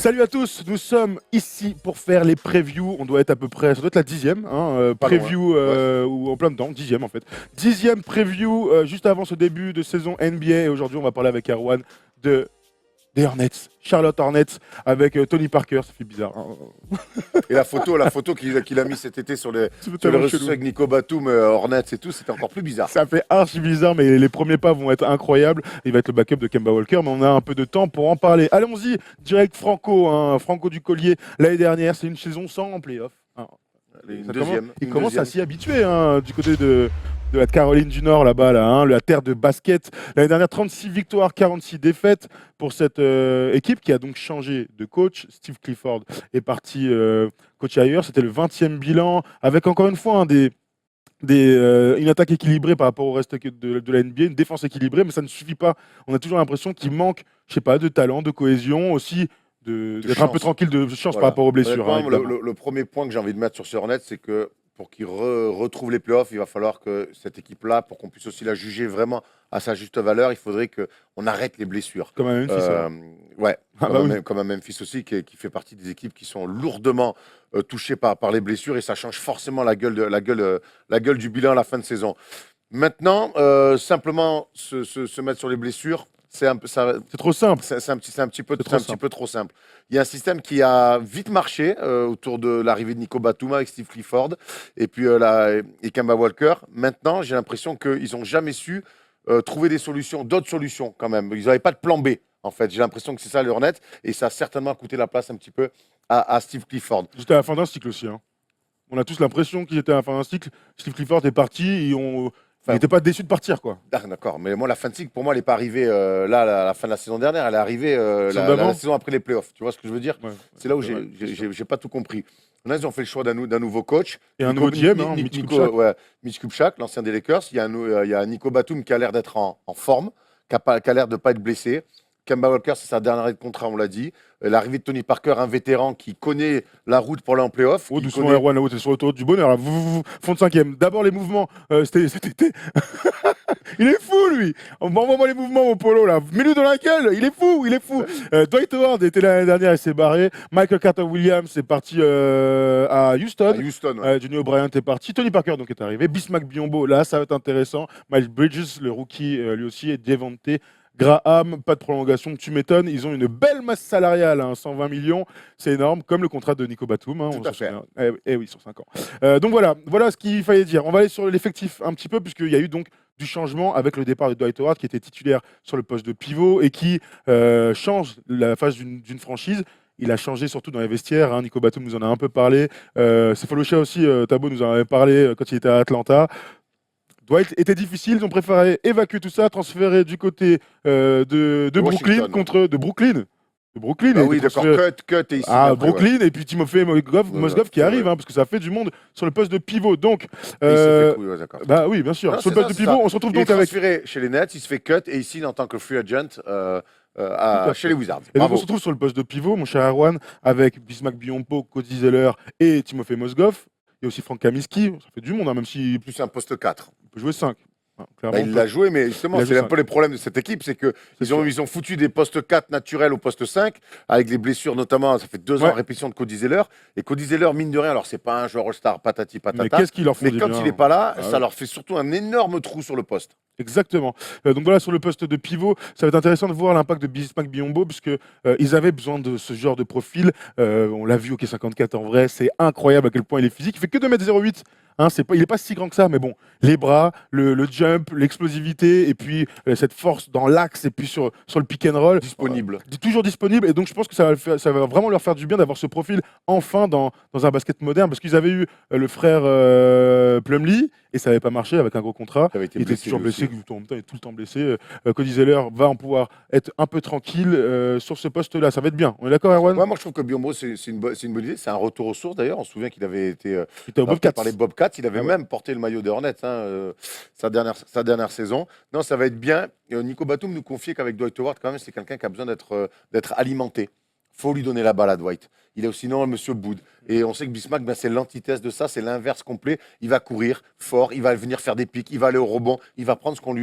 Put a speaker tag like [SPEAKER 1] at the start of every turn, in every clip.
[SPEAKER 1] Salut à tous, nous sommes ici pour faire les previews. On doit être à peu près, ça doit être la 10e preview ou en plein dedans, 10e en fait. 10e preview juste avant ce début de saison NBA. Et aujourd'hui, on va parler avec Erwan des Hornets, Charlotte Hornets, avec Tony Parker. Ça fait bizarre. Hein.
[SPEAKER 2] Et la photo qu'il a mis cet été sur les réseaux sociaux avec Nico Batum, Hornets et tout, c'était encore plus bizarre.
[SPEAKER 1] Ça fait archi bizarre, mais les premiers pas vont être incroyables. Il va être le backup de Kemba Walker, mais on a un peu de temps pour en parler. Allons-y, direct Franco, Franco du Collier. L'année dernière, c'est une saison sans playoff. Hein. Il commence à s'y habituer du côté de la Caroline du Nord, là-bas, la terre de basket. L'année dernière, 36 victoires, 46 défaites pour cette équipe qui a donc changé de coach. Steve Clifford est parti coach ailleurs. C'était le 20e bilan, avec encore une fois une attaque équilibrée par rapport au reste de la NBA, une défense équilibrée, mais ça ne suffit pas. On a toujours l'impression qu'il manque, je sais pas, de talent, de cohésion, aussi d'être un peu tranquille, de chance par rapport aux blessures.
[SPEAKER 2] Le premier point que j'ai envie de mettre sur ce Hornets, c'est que pour qu'ils retrouvent les playoffs, il va falloir que cette équipe-là, pour qu'on puisse aussi la juger vraiment à sa juste valeur, il faudrait qu'on arrête les blessures.
[SPEAKER 1] Comme à Memphis.
[SPEAKER 2] Comme à Memphis aussi, qui fait partie des équipes qui sont lourdement touchées par les blessures, et ça change forcément la gueule du bilan à la fin de saison. Maintenant, simplement se mettre sur les blessures, c'est
[SPEAKER 1] trop simple.
[SPEAKER 2] C'est un petit peu trop simple. Il y a un système qui a vite marché autour de l'arrivée de Nico Batum avec Steve Clifford et puis et Kemba Walker. Maintenant, j'ai l'impression qu'ils n'ont jamais su trouver d'autres solutions quand même. Ils n'avaient pas de plan B, en fait. J'ai l'impression que c'est ça le Hornet, et ça a certainement coûté la place un petit peu à Steve Clifford.
[SPEAKER 1] J'étais à la fin d'un cycle aussi. Hein. On a tous l'impression qu'ils étaient à la fin d'un cycle. Steve Clifford est parti et il n'était pas déçu de partir, quoi.
[SPEAKER 2] Ah, d'accord, mais moi, la fin de cycle, pour moi, elle n'est pas arrivée là, à la fin de la saison dernière. Elle est arrivée la saison après les playoffs. Tu vois ce que je veux dire? C'est là où j'ai pas tout compris. Là, ils ont fait le choix d'un nouveau coach.
[SPEAKER 1] Et un nouveau GM,
[SPEAKER 2] Mitch Kupchak, l'ancien des Lakers. Il y a Nico Batum qui a l'air d'être en forme, qui a l'air de ne pas être blessé. Kemba Walker, c'est sa dernière année de contrat, on l'a dit. L'arrivée de Tony Parker, un vétéran qui connaît la route pour aller en playoff.
[SPEAKER 1] Oh, doucement, Erwan, là-haut, t'es sur l'autoroute du bonheur. Là. Fond de cinquième. D'abord, les mouvements. C'était cet été. Il est fou, lui. Envoie-moi les mouvements, mon polo, là. Mets-le dans la gueule. Il est fou. Dwight Howard était l'année dernière, il s'est barré. Michael Carter-Williams est parti à Houston. Johnny O'Brien est parti. Tony Parker donc est arrivé. Bismack Biyombo, là, ça va être intéressant. Miles Bridges, le rookie, lui aussi, et Devonte Graham, pas de prolongation, tu m'étonnes. Ils ont une belle masse salariale, 120 millions, c'est énorme, comme le contrat de Nico Batum.
[SPEAKER 2] Tout à fait.
[SPEAKER 1] Oui, sur 5 ans. Donc voilà ce qu'il fallait dire. On va aller sur l'effectif un petit peu, puisqu'il y a eu donc du changement avec le départ de Dwight Howard, qui était titulaire sur le poste de pivot et qui change la phase d'une franchise. Il a changé surtout dans les vestiaires. Nico Batum nous en a un peu parlé. Sefolosha aussi, Thabo nous en avait parlé quand il était à Atlanta. Dwight était difficile, ils ont préféré évacuer tout ça, transférer du côté de Brooklyn de Brooklyn.
[SPEAKER 2] Ah oui, d'accord, cut et ici.
[SPEAKER 1] Brooklyn, et puis Timofey Mozgov qui arrive, parce que ça fait du monde sur le poste de pivot. Donc, oui, bien sûr. Sur le poste de pivot, on se retrouve donc avec.
[SPEAKER 2] Il est transféré chez les Nets, il se fait cut, et ici, en tant que free agent chez les Wizards.
[SPEAKER 1] Et donc, on se retrouve sur le poste de pivot, mon cher Erwan, avec Bismack Biyombo, Cody Zeller et Timofey Mozgov. Il y a aussi Frank Kaminsky, ça fait du monde, même si.
[SPEAKER 2] Plus un poste 4.
[SPEAKER 1] Il peut jouer 5.
[SPEAKER 2] Il l'a joué, mais justement, c'est un peu les problèmes de cette équipe, c'est qu'ils ont foutu des postes 4 naturels au poste 5, avec les blessures notamment, ça fait 2 ans en répétition de Cody Zeller. Et Cody Zeller, mine de rien, alors c'est pas un joueur all-star patati patata,
[SPEAKER 1] mais qu'est-ce qu'il leur faut?
[SPEAKER 2] Mais quand il n'est pas là, ça leur fait surtout un énorme trou sur le poste.
[SPEAKER 1] Exactement. Donc voilà, sur le poste de pivot, ça va être intéressant de voir l'impact de Bismack Biyombo, puisque ils avaient besoin de ce genre de profil. On l'a vu au K54 en vrai, c'est incroyable à quel point il est physique. Il fait que 2,08 m. Il n'est pas si grand que ça, mais bon, les bras, le jump, l'explosivité, et puis cette force dans l'axe, et puis sur le pick and roll.
[SPEAKER 2] Disponible.
[SPEAKER 1] Toujours disponible, et donc je pense que ça va vraiment leur faire du bien d'avoir ce profil enfin dans un basket moderne, parce qu'ils avaient eu le frère Plumlee, et ça n'avait pas marché avec un gros contrat. Il était toujours blessé, tout le temps blessé. Cody Zeller va en pouvoir être un peu tranquille sur ce poste-là. Ça va être bien. On est d'accord, Erwan?
[SPEAKER 2] Ouais, moi je trouve que Biyombo, c'est une bonne idée. C'est un retour aux sources d'ailleurs. On se souvient qu'il avait été
[SPEAKER 1] au Bobcats.
[SPEAKER 2] par les Bobcats. Il avait même porté le maillot des Hornets sa dernière saison. Non, ça va être bien. Nico Batum nous confiait qu'avec Dwight Howard, quand même, c'est quelqu'un qui a besoin d'être alimenté. Faut lui donner la balle à Dwight. Il est sinon Monsieur Boud. Et on sait que Bismack, c'est l'antithèse de ça, c'est l'inverse complet. Il va courir fort, il va venir faire des pics, il va aller au rebond, il va prendre ce qu'on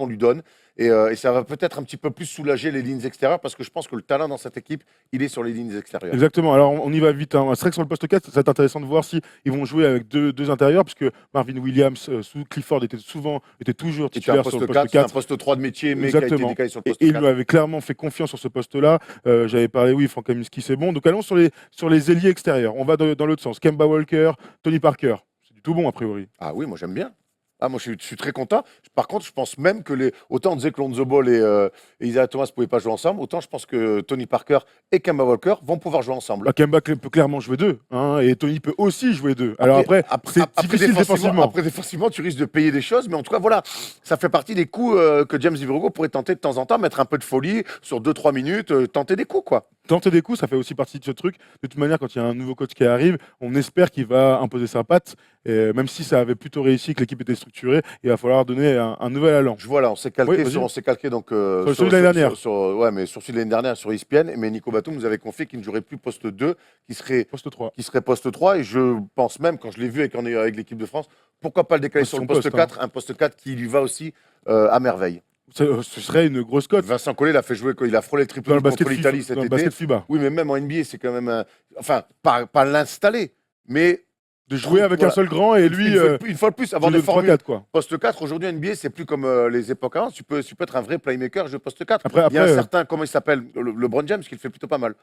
[SPEAKER 2] lui donne. Et ça va peut-être un petit peu plus soulager les lignes extérieures parce que je pense que le talent dans cette équipe, il est sur les lignes extérieures.
[SPEAKER 1] Exactement. Alors, on y va vite, hein. C'est vrai que sur le poste 4, ça va être intéressant de voir si ils vont jouer avec deux intérieurs, puisque Marvin Williams sous Clifford était toujours
[SPEAKER 2] C'était un
[SPEAKER 1] titulaire sur
[SPEAKER 2] poste
[SPEAKER 1] le
[SPEAKER 2] 4,
[SPEAKER 1] poste
[SPEAKER 2] c'est un
[SPEAKER 1] 4.
[SPEAKER 2] poste 3 de métier, mais qui a été
[SPEAKER 1] Exactement.
[SPEAKER 2] décalé sur le
[SPEAKER 1] Et
[SPEAKER 2] poste
[SPEAKER 1] il
[SPEAKER 2] 4.
[SPEAKER 1] nous avait clairement fait confiance sur ce poste-là. J'avais parlé, oui, Frank Kaminsky, c'est bon. Donc allons sur les ailiers extérieurs. On va dans l'autre sens. Kemba Walker, Tony Parker. C'est du tout bon, a priori.
[SPEAKER 2] Ah oui, moi j'aime bien. Ah, moi je suis très content. Par contre, je pense même que autant on disait que Lonzo Ball et Isaiah Thomas ne pouvaient pas jouer ensemble, autant je pense que Tony Parker et Kemba Walker vont pouvoir jouer ensemble.
[SPEAKER 1] Kemba peut clairement jouer deux, hein, et Tony peut aussi jouer deux. Alors après, c'est difficile défensivement.
[SPEAKER 2] Après, défensivement, tu risques de payer des choses, mais en tout cas, voilà, ça fait partie des coups que James Ivergo pourrait tenter de temps en temps, mettre un peu de folie sur 2-3 minutes, tenter des coups, quoi.
[SPEAKER 1] Tenter des coups, ça fait aussi partie de ce truc. De toute manière, quand il y a un nouveau coach qui arrive, on espère qu'il va imposer sa patte. Et même si ça avait plutôt réussi, que l'équipe était structurée, il va falloir donner un nouvel allant.
[SPEAKER 2] Je vois là, on s'est calqué,
[SPEAKER 1] Oui,
[SPEAKER 2] on s'est calqué donc,
[SPEAKER 1] sur celui de l'année dernière.
[SPEAKER 2] Ouais, mais sur celui de l'année dernière, sur ESPN. Mais Nico Batum nous avait confié qu'il ne jouerait plus poste 2, qui serait
[SPEAKER 1] Poste 3.
[SPEAKER 2] Qui serait poste 3. Et je pense même, quand je l'ai vu avec l'équipe de France, pourquoi pas le décaler sur le poste 4, un poste 4 qui lui va aussi à merveille.
[SPEAKER 1] Ce serait une grosse cote.
[SPEAKER 2] Vincent Collet l'a fait jouer, il a frôlé le triple contre l'Italie cet été.
[SPEAKER 1] Basket FIBA.
[SPEAKER 2] Oui, mais même en NBA, c'est quand même enfin, pas l'installer, mais
[SPEAKER 1] de jouer avec un seul grand et lui.
[SPEAKER 2] Une fois de plus, avoir des formules.
[SPEAKER 1] 3-4, quoi.
[SPEAKER 2] Poste 4, aujourd'hui, NBA, c'est plus comme les époques avant. Tu peux être un vrai playmaker, jouer poste 4.
[SPEAKER 1] Après,
[SPEAKER 2] il y a un certain, comment il s'appelle, LeBron James, qui le fait plutôt pas mal.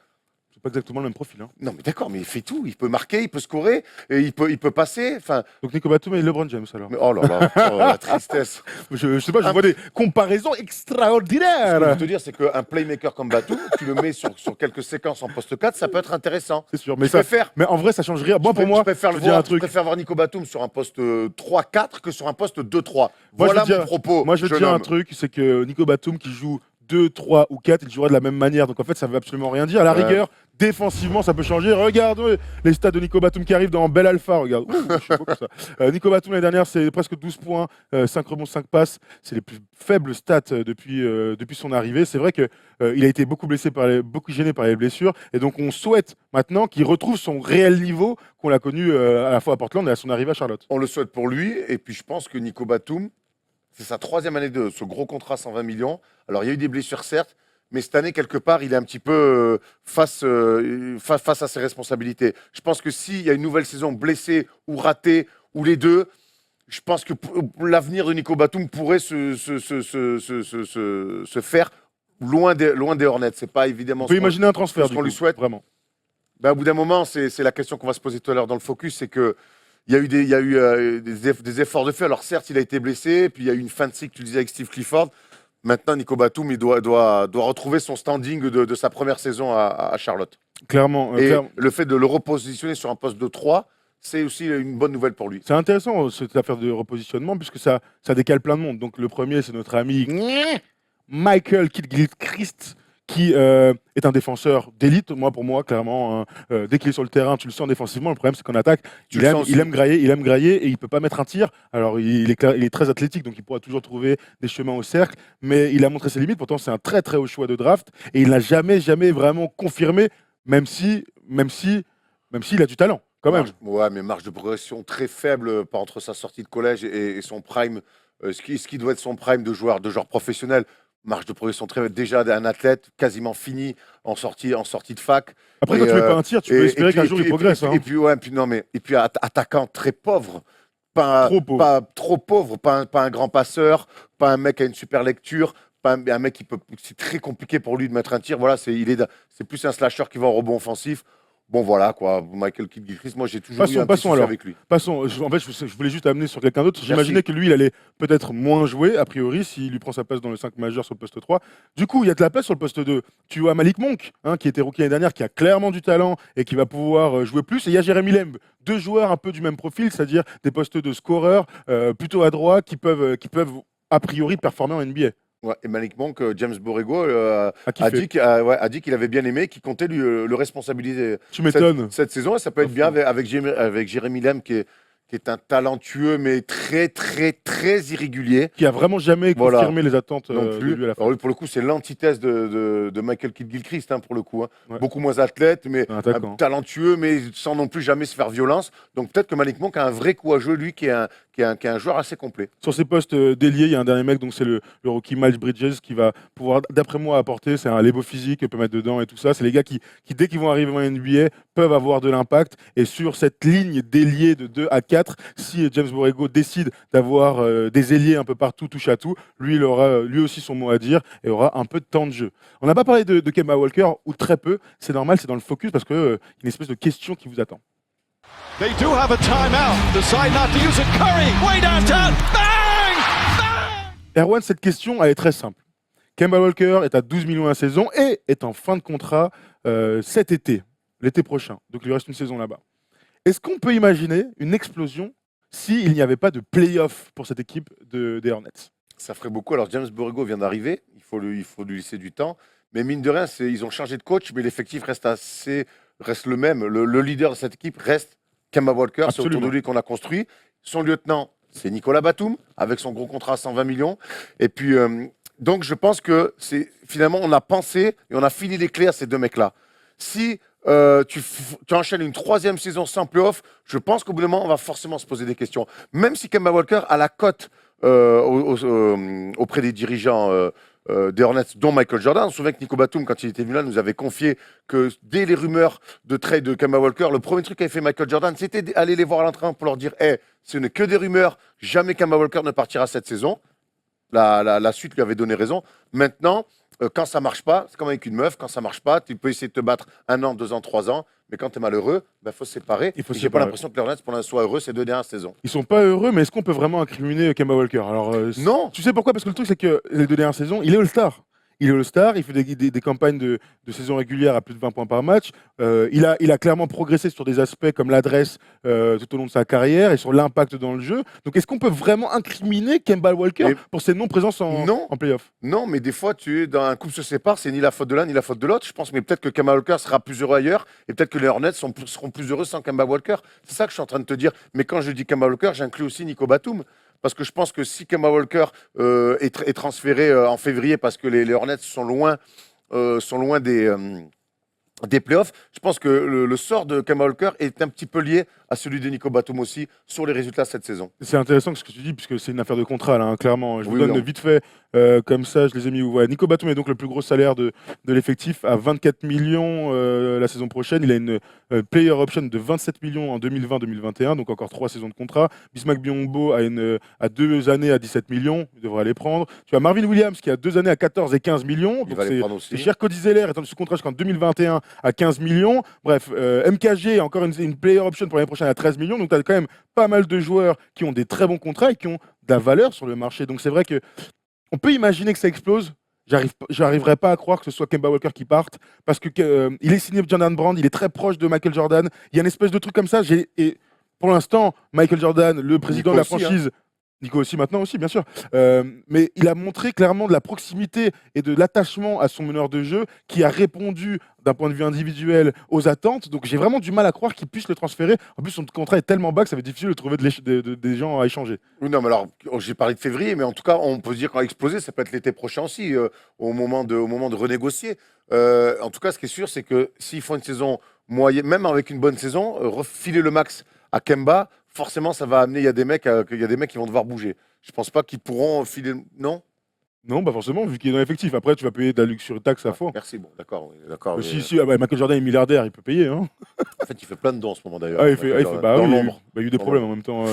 [SPEAKER 1] C'est pas exactement le même profil. Hein.
[SPEAKER 2] Non, mais d'accord, mais il fait tout. Il peut marquer, il peut scorer, et il peut passer. Enfin.
[SPEAKER 1] Donc Nico Batum et LeBron James, alors.
[SPEAKER 2] Mais, oh là là, la tristesse.
[SPEAKER 1] Je sais pas, je vois des comparaisons extraordinaires.
[SPEAKER 2] Ce que je veux te dire, c'est qu'un playmaker comme Batum, tu le mets sur quelques séquences en poste 4, ça peut être intéressant.
[SPEAKER 1] C'est sûr, mais en vrai, ça change rien. Moi, pour moi,
[SPEAKER 2] je préfère voir Nico Batum sur un poste 3-4 que sur un poste 2-3. Voilà mon propos.
[SPEAKER 1] Moi, je veux te dire un truc, c'est que Nico Batum qui joue 2, 3 ou 4, il jouera de la même manière. Donc en fait, ça veut absolument rien dire. À la rigueur, défensivement, ça peut changer. Regarde les stats de Nico Batum qui arrivent dans Bel Alpha. Regarde. Je suis beau comme ça. Nico Batum, l'année dernière, c'est presque 12 points, 5 rebonds, 5 passes. C'est les plus faibles stats depuis son arrivée. C'est vrai qu'il a été beaucoup gêné par les blessures. Et donc, on souhaite maintenant qu'il retrouve son réel niveau qu'on l'a connu à la fois à Portland et à son arrivée à Charlotte.
[SPEAKER 2] On le souhaite pour lui. Et puis, je pense que Nico Batum, c'est sa 3e année de ce gros contrat 120 millions. Alors, il y a eu des blessures, certes, mais cette année, quelque part, il est un petit peu face à ses responsabilités. Je pense que s'il y a une nouvelle saison blessée ou ratée, ou les deux, je pense que l'avenir de Nico Batum pourrait se faire loin des Hornets. C'est pas évidemment.
[SPEAKER 1] On peut imaginer un transfert,
[SPEAKER 2] ce qu'on lui souhaite.
[SPEAKER 1] Vraiment.
[SPEAKER 2] Ben, au bout d'un moment, c'est la question qu'on va se poser tout à l'heure dans le focus, c'est que il y a eu des efforts de fait. Alors certes, il a été blessé, puis il y a eu une fin de cycle, tu disais, avec Steve Clifford. Maintenant, Nico Batum, il doit retrouver son standing de sa première saison à Charlotte.
[SPEAKER 1] Clairement.
[SPEAKER 2] Et le fait de le repositionner sur un poste de 3, c'est aussi une bonne nouvelle pour lui.
[SPEAKER 1] C'est intéressant, cette affaire de repositionnement, puisque ça décale plein de monde. Donc le premier, c'est notre ami Michael Kidd-Gilchrist, qui est un défenseur d'élite. Pour moi, clairement, dès qu'il est sur le terrain, tu le sens défensivement. Le problème, c'est qu'en attaque, il aime grailler et il peut pas mettre un tir. Alors, il est très athlétique, donc il pourra toujours trouver des chemins au cercle, mais il a montré ses limites. Pourtant, c'est un très très haut choix de draft et il n'a jamais vraiment confirmé, même si il a du talent. Quand même.
[SPEAKER 2] Ouais, mais marge de progression très faible entre sa sortie de collège et son prime, ce qui doit être son prime de joueur professionnel. Marge de progression très déjà d'un athlète quasiment fini en sortie de fac.
[SPEAKER 1] Après, quand tu mets pas un tir, tu peux espérer qu'un jour il progresse.
[SPEAKER 2] Et puis attaquant très pauvre. Trop pauvre, pas un grand passeur, pas un mec qui a une super lecture, pas un mec c'est très compliqué pour lui de mettre un tir. Voilà, c'est plus un slasher qui va en rebond offensif. Bon, voilà, quoi. Michael Kidd-Gilchrist, moi, j'ai toujours eu un petit souci avec lui.
[SPEAKER 1] Passons. En fait, je voulais juste amener sur quelqu'un d'autre. J'imaginais que lui, il allait peut-être moins jouer, a priori, s'il lui prend sa place dans le 5 majeur sur le poste 3. Du coup, il y a de la place sur le poste 2. Tu vois Malik Monk, qui était rookie l'année dernière, qui a clairement du talent et qui va pouvoir jouer plus. Et il y a Jeremy Lamb, 2 joueurs un peu du même profil, c'est-à-dire des postes de scoreurs plutôt adroits qui peuvent a priori performer en NBA.
[SPEAKER 2] Ouais, et Malik Monk, James Borrego a dit qu'il avait bien aimé, qu'il comptait lui le responsabiliser.
[SPEAKER 1] Tu m'étonnes.
[SPEAKER 2] Cette saison, et ça peut être bien avec Jeremy Lamb qui est un talentueux mais très très très irrégulier.
[SPEAKER 1] Qui a vraiment jamais confirmé les attentes
[SPEAKER 2] non plus.
[SPEAKER 1] de lui à la fin.
[SPEAKER 2] Alors, pour le coup, c'est l'antithèse de Michael Kidd-Gilchrist pour le coup. Ouais. Beaucoup moins athlète, mais talentueux, mais sans non plus jamais se faire violence. Donc peut-être que Malik Monk a un vrai coup à jouer, lui, qui est qui est un joueur assez complet.
[SPEAKER 1] Sur ces postes d'ailier, il y a un dernier mec, donc c'est le rookie Miles Bridges qui va pouvoir, d'après moi, apporter. C'est un Lebo physique, il peut mettre dedans et tout ça. C'est les gars qui, dès qu'ils vont arriver en NBA, peuvent avoir de l'impact. Et sur cette ligne d'ailier de 2 à 4, si James Borrego décide d'avoir des ailiers un peu partout, touche à tout, lui, il aura lui aussi son mot à dire et aura un peu de temps de jeu. On n'a pas parlé de Kemba Walker, ou très peu. C'est normal, c'est dans le focus parce qu'il y a une espèce de question qui vous attend.
[SPEAKER 3] They do have a timeout. Decide not to use it. Curry, way downtown. Bang! Bang!
[SPEAKER 1] Erwan, cette question, elle est très simple. Kemba Walker est à 12 millions la saison et est en fin de contrat cet été, l'été prochain. Donc il lui reste une saison là-bas. Est-ce qu'on peut imaginer une explosion s'il n'y avait pas de play-off pour cette équipe des Hornets?
[SPEAKER 2] Ça ferait beaucoup. Alors James Borrego vient d'arriver. Il faut lui laisser du temps. Mais mine de rien, ils ont changé de coach, mais l'effectif reste le même. Le leader de cette équipe reste Kemba Walker. C'est autour de lui qu'on a construit. Son lieutenant, c'est Nicolas Batum, avec son gros contrat à 120 millions. Et puis, donc, je pense que finalement, on a pensé et on a fini les clés à ces deux mecs-là. Si tu enchaînes une troisième saison sans playoff, je pense qu'au bout d'un moment, on va forcément se poser des questions. Même si Kemba Walker a la cote auprès des dirigeants des Hornets, dont Michael Jordan. On se souvient que Nico Batum, quand il était venu là, nous avait confié que dès les rumeurs de trade de Kemba Walker, le premier truc qu'avait fait Michael Jordan, c'était d'aller les voir à l'entraînement pour leur dire hey, ce n'est que des rumeurs, jamais Kemba Walker ne partira cette saison. La suite lui avait donné raison. Maintenant, quand ça marche pas, c'est comme avec une meuf, quand ça marche pas, tu peux essayer de te battre 1 an, 2 ans, 3 ans, mais quand tu es malheureux, il faut se séparer. J'ai pas l'impression que les Hornets pour l'instant soient heureux ces 2 dernières saisons.
[SPEAKER 1] Ils sont pas heureux, mais est-ce qu'on peut vraiment incriminer Kemba Walker? Alors,
[SPEAKER 2] non.
[SPEAKER 1] Tu sais pourquoi? Parce que le truc, c'est que les 2 dernières saisons, il est All-Star. Il est All-Star, il fait des campagnes de saison régulière à plus de 20 points par match. Il a clairement progressé sur des aspects comme l'adresse tout au long de sa carrière et sur l'impact dans le jeu. Donc est-ce qu'on peut vraiment incriminer Kemba Walker pour ses non-présences en play-off?
[SPEAKER 2] Non, mais des fois, dans un couple se sépare, c'est ni la faute de l'un ni la faute de l'autre. Je pense, mais peut-être que Kemba Walker sera plus heureux ailleurs et peut-être que les Hornets seront plus heureux sans Kemba Walker. C'est ça que je suis en train de te dire. Mais quand je dis Kemba Walker, j'inclus aussi Nico Batum. Parce que je pense que si Kemba Walker est transféré en février parce que les Hornets sont loin des playoffs, je pense que le sort de Kemba Walker est un petit peu lié à celui de Nico Batum aussi sur les résultats cette saison.
[SPEAKER 1] C'est intéressant ce que tu dis, puisque c'est une affaire de contrat, là, hein, clairement. Je vous donne vite fait, comme ça, je les ai mis où Nico Batum est donc le plus gros salaire de l'effectif, à 24 millions la saison prochaine. Il a une player option de 27 millions en 2020-2021, donc encore 3 saisons de contrat. Bismack Biyombo a 2 années à 17 millions, il devrait les prendre. Tu as Marvin Williams qui a 2 années à 14 et 15 millions, donc c'est cher. Cody Zeller est sous contrat jusqu'en 2021 à 15 millions. Bref, MKG a encore une player option pour l'année prochaine à 13 millions. Donc, tu as quand même pas mal de joueurs qui ont des très bons contrats et qui ont de la valeur sur le marché. Donc, c'est vrai qu'on peut imaginer que ça explose. J'arriverai pas à croire que ce soit Kemba Walker qui parte parce que il est signé Jordan Brand, il est très proche de Michael Jordan. Il y a une espèce de truc comme ça. Et pour l'instant, Michael Jordan, le président de la franchise, Nico aussi maintenant aussi, bien sûr. Mais il a montré clairement de la proximité et de l'attachement à son meneur de jeu qui a répondu d'un point de vue individuel aux attentes. Donc j'ai vraiment du mal à croire qu'il puisse le transférer. En plus, son contrat est tellement bas que ça va être difficile de trouver des gens à échanger.
[SPEAKER 2] Oui, non, mais alors, j'ai parlé de février, mais en tout cas, on peut se dire qu'on va exploser. Ça peut être l'été prochain aussi, au moment de renégocier. En tout cas, ce qui est sûr, c'est que s'ils font une saison moyenne, même avec une bonne saison, refiler le max à Kemba, forcément, ça va amener. Il y a des mecs qui vont devoir bouger. Je pense pas qu'ils pourront filer. Non.
[SPEAKER 1] Non, pas forcément, vu qu'il est dans l'effectif. Après, tu vas payer de la luxury tax à fond.
[SPEAKER 2] Merci, bon, d'accord.
[SPEAKER 1] Si, Michael Jordan est milliardaire, il peut payer. Hein.
[SPEAKER 2] En fait, il fait plein de dons en ce moment d'ailleurs.
[SPEAKER 1] Ah, il fait
[SPEAKER 2] dans l'ombre.
[SPEAKER 1] Il y a eu des problèmes en même temps.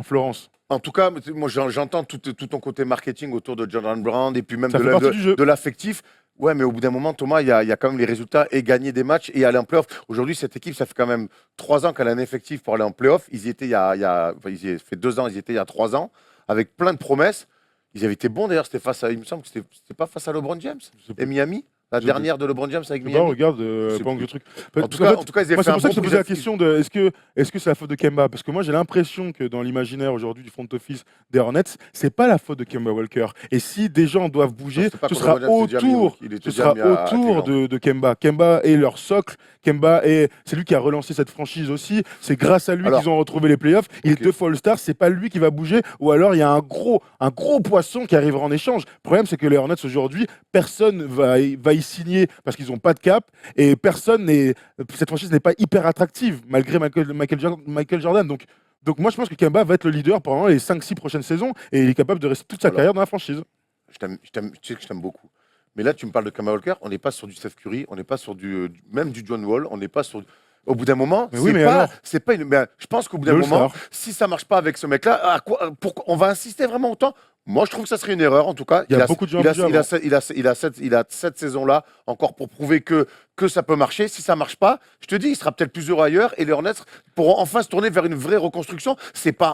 [SPEAKER 1] Florence.
[SPEAKER 2] En tout cas, moi, j'entends tout ton côté marketing autour de Jordan Brand et puis même
[SPEAKER 1] de
[SPEAKER 2] l'affectif. Ouais, mais au bout d'un moment, Thomas, il y a quand même les résultats et gagner des matchs et aller en playoff. Aujourd'hui, cette équipe, ça fait quand même 3 ans qu'elle a un effectif pour aller en playoff. Ils y étaient ils y fait 2 ans, ils y étaient il y a 3 ans, avec plein de promesses. Ils avaient été bons d'ailleurs, c'était il me semble que c'était pas face à LeBron James et Miami. La dernière de LeBron James avec Miami.
[SPEAKER 1] Regarde, pas de truc.
[SPEAKER 2] En tout cas, ils avaient fait
[SPEAKER 1] c'est pour ça que je te
[SPEAKER 2] un bon
[SPEAKER 1] posais la question de est-ce que c'est la faute de Kemba? Parce que moi, j'ai l'impression que dans l'imaginaire aujourd'hui du front office des Hornets, c'est pas la faute de Kemba Walker. Et si des gens doivent bouger, ce sera autour de Kemba. Kemba est leur socle. C'est lui qui a relancé cette franchise aussi. C'est grâce à lui qu'ils ont retrouvé les playoffs. Il est 2 fois All-Star. C'est pas lui qui va bouger. Ou alors il y a un gros poisson qui arrivera en échange. Le problème, c'est que les Hornets aujourd'hui, personne va y signer parce qu'ils n'ont pas de cap et cette franchise n'est pas hyper attractive malgré Michael Jordan. Donc Donc moi, je pense que Kemba va être le leader pendant les 5-6 prochaines saisons et il est capable de rester toute sa carrière dans la franchise.
[SPEAKER 2] Tu sais que je t'aime beaucoup. Mais là, tu me parles de Kemba Walker, on n'est pas sur du Steph Curry, on n'est pas sur même du John Wall, on n'est pas sur... Au bout d'un moment, c'est pas une... Mais je pense qu'au bout d'un moment, si ça marche pas avec ce mec-là, on va insister vraiment autant. Moi, je trouve que ça serait une erreur, en tout cas.
[SPEAKER 1] Il y a beaucoup de gens
[SPEAKER 2] il a cette saison-là encore pour prouver que ça peut marcher. Si ça marche pas, je te dis, il sera peut-être plus heureux ailleurs et les Hornets pourront enfin se tourner vers une vraie reconstruction.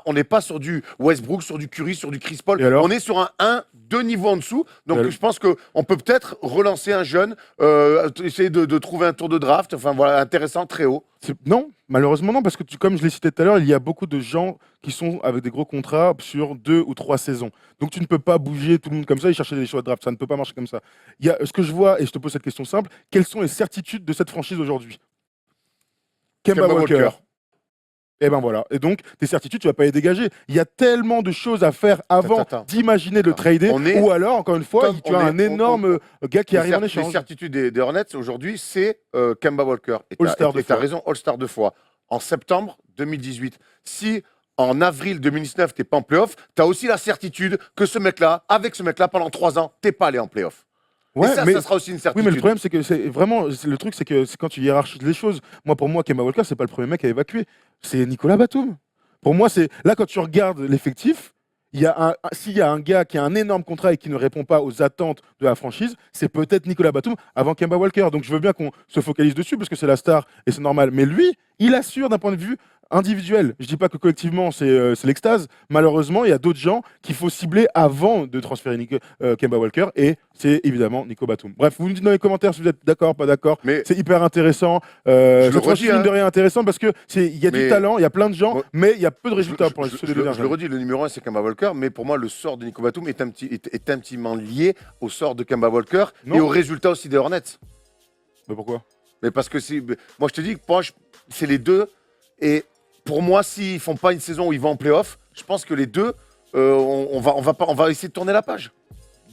[SPEAKER 2] On n'est pas sur du Westbrook, sur du Curry, sur du Chris Paul. On est sur un 2 niveaux en dessous. Donc, je pense qu'on peut peut-être relancer un jeune, essayer de trouver un tour de draft. Enfin, voilà, intéressant, très haut.
[SPEAKER 1] Non, malheureusement non, parce que comme je l'ai cité tout à l'heure, il y a beaucoup de gens qui sont avec des gros contrats sur 2 ou 3 saisons. Donc tu ne peux pas bouger tout le monde comme ça et chercher des choix de draft. Ça ne peut pas marcher comme ça. Il y a ce que je vois, et je te pose cette question simple, quelles sont les certitudes de cette franchise aujourd'hui? Kemba Walker. Et ben voilà. Et donc, tes certitudes, tu vas pas les dégager. Il y a tellement de choses à faire avant d'imaginer de le trader. Ou alors, encore une fois, tu as un énorme gars qui arrive en échange.
[SPEAKER 2] Les certitudes des Hornets aujourd'hui, c'est Kemba Walker. Et tu as raison, All-Star 2 fois. En septembre 2018. Si en avril 2019, tu n'es pas en playoff, tu as aussi la certitude que ce mec-là, avec ce mec-là, pendant 3 ans, tu n'es pas allé en playoff. Ouais, ça sera aussi une certitude.
[SPEAKER 1] Oui, mais le problème, c'est que le truc, c'est que quand tu hiérarchises les choses, pour moi, Kemba Walker, c'est pas le premier mec à évacuer. C'est Nicolas Batum. Pour moi, c'est là, quand tu regardes l'effectif, s'il y a un gars qui a un énorme contrat et qui ne répond pas aux attentes de la franchise, c'est peut-être Nicolas Batum avant Kemba Walker. Donc je veux bien qu'on se focalise dessus parce que c'est la star et c'est normal. Mais lui, il assure d'un point de vue individuel. Je dis pas que collectivement c'est l'extase. Malheureusement, il y a d'autres gens qu'il faut cibler avant de transférer Kemba Walker et c'est évidemment Nico Batum. Bref, vous nous dites dans les commentaires si vous êtes d'accord, pas d'accord. Mais c'est hyper intéressant. C'est franchement de rien intéressant parce que il y a du talent, il y a plein de gens, mais il y a peu de résultats pour ceux des deux dernières.
[SPEAKER 2] Je le redis, le numéro 1 c'est Kemba Walker, mais pour moi le sort de Nico Batum est intimement lié au sort de Kemba Walker et au résultat aussi des Hornets.
[SPEAKER 1] Mais pourquoi?
[SPEAKER 2] Mais parce que moi je te dis, c'est les deux et pour moi, s'ils font pas une saison où ils vont en play-off, je pense que les deux, on va essayer de tourner la page.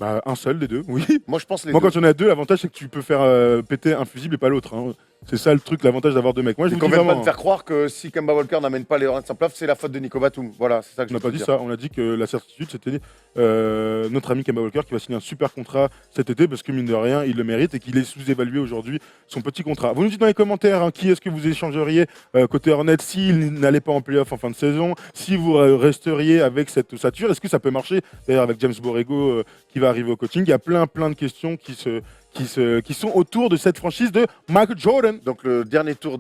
[SPEAKER 1] Bah, un seul des deux, oui.
[SPEAKER 2] Moi, je pense les
[SPEAKER 1] deux.
[SPEAKER 2] Quand
[SPEAKER 1] il y en a deux, l'avantage, c'est que tu peux faire péter un fusible et pas l'autre. Hein. C'est ça le truc, l'avantage d'avoir deux mecs. Moi, je vous dis
[SPEAKER 2] vraiment, pas de faire croire que si Kemba Walker n'amène pas les Hornets en playoff, c'est la faute de Nico Batum. Voilà, c'est ça que je veux dire.
[SPEAKER 1] On n'a pas dit ça. On a dit que la certitude, c'était notre ami Kemba Walker qui va signer un super contrat cet été parce que, mine de rien, il le mérite et qu'il est sous-évalué aujourd'hui son petit contrat. Vous nous dites dans les commentaires qui est-ce que vous échangeriez côté Hornets s'il n'allait pas en playoff en fin de saison, si vous resteriez avec cette ossature. Est-ce que ça peut marcher d'ailleurs avec James Borrego qui va arriver au coaching? Il y a plein de questions qui sont autour de cette franchise de Michael Jordan.
[SPEAKER 2] Donc le dernier tour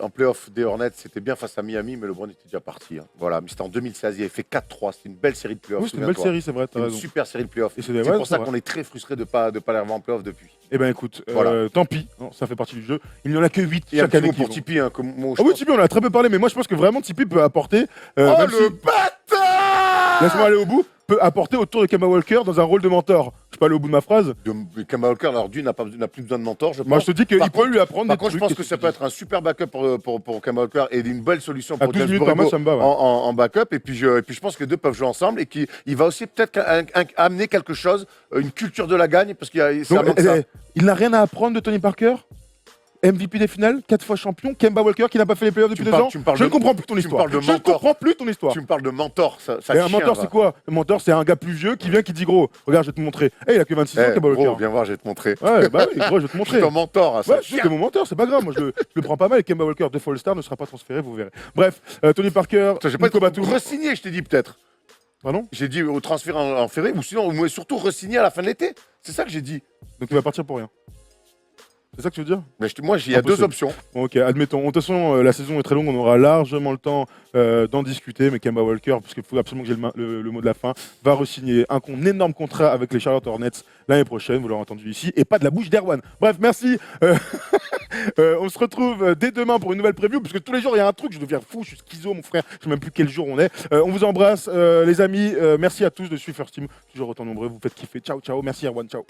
[SPEAKER 2] en playoff des Hornets, c'était bien face à Miami, mais LeBron était déjà parti. Hein. Voilà, mais c'était en 2016, il avait fait 4-3, c'était une belle série de playoffs.
[SPEAKER 1] Oui, c'était une belle série, c'est vrai.
[SPEAKER 2] C'est une super série de playoffs. C'est pour ça qu'on est très frustré de ne pas les revoir en playoff depuis.
[SPEAKER 1] Eh bien écoute, tant pis, ça fait partie du jeu. Il n'y en a que 8 chaque année.
[SPEAKER 2] Pour Tipeee, hein,
[SPEAKER 1] oui, Tipeee, on a très peu parlé, mais moi je pense que vraiment Tipeee peut apporter.
[SPEAKER 2] Le bâtard!
[SPEAKER 1] Laisse-moi aller au bout. Peut apporter autour de Kemba Walker dans un rôle de mentor. Je peux aller au bout de ma phrase.
[SPEAKER 2] Kemba Walker, alors n'a plus besoin de mentor, je pense.
[SPEAKER 1] Moi, je te dis qu'il peut lui apprendre
[SPEAKER 2] des trucs. Par contre, je pense que ça peut être un super backup pour Kemba Walker et une belle solution pour James Borrego en backup. Et puis je pense que les deux peuvent jouer ensemble et qu'il va aussi peut-être amener quelque chose, une culture de la gagne, parce qu'il y a ça.
[SPEAKER 1] Il n'a rien à apprendre de Tony Parker. MVP des finales, 4 fois champion, Kemba Walker qui n'a pas fait les playoffs depuis 2 ans. Je ne comprends plus ton histoire. Je ne comprends plus ton histoire.
[SPEAKER 2] Tu me parles de mentor,
[SPEAKER 1] un mentor, c'est quoi? Un mentor, c'est un gars plus vieux qui vient qui dit gros, regarde, je vais te montrer. Il a que 26 ans, Kemba Walker.
[SPEAKER 2] Gros, viens voir, je vais te montrer.
[SPEAKER 1] Ouais, bah oui, gros, je vais te montrer.
[SPEAKER 2] C'est ton mentor.
[SPEAKER 1] C'est mon mentor, c'est pas grave. Moi, je le prends pas mal. Et Kemba Walker, 2 fois All-Star, ne sera pas transféré, vous verrez. Bref, Tony Parker,
[SPEAKER 2] Nico Batum. Re-signer, je t'ai dit peut-être.
[SPEAKER 1] Pardon?
[SPEAKER 2] J'ai dit au transfert en février, ou sinon, surtout re-signer à la fin de l'été. C'est ça que j'ai dit.
[SPEAKER 1] Donc il va partir pour rien. C'est ça que tu veux dire?
[SPEAKER 2] Mais moi, il y a 2 options.
[SPEAKER 1] Bon, ok, admettons. De toute façon, la saison est très longue, on aura largement le temps d'en discuter. Mais Kemba Walker, parce qu'il faut absolument que j'ai le mot de la fin, va re-signer un énorme contrat avec les Charlotte Hornets l'année prochaine. Vous l'aurez entendu ici. Et pas de la bouche d'Erwan. Bref, merci. On se retrouve dès demain pour une nouvelle preview, parce que tous les jours, il y a un truc. Je deviens fou, je suis schizo, mon frère. Je ne sais même plus quel jour on est. On vous embrasse, les amis. Merci à tous de suivre First Team. Toujours autant nombreux. Vous faites kiffer. Ciao, ciao. Merci, Erwan. Ciao.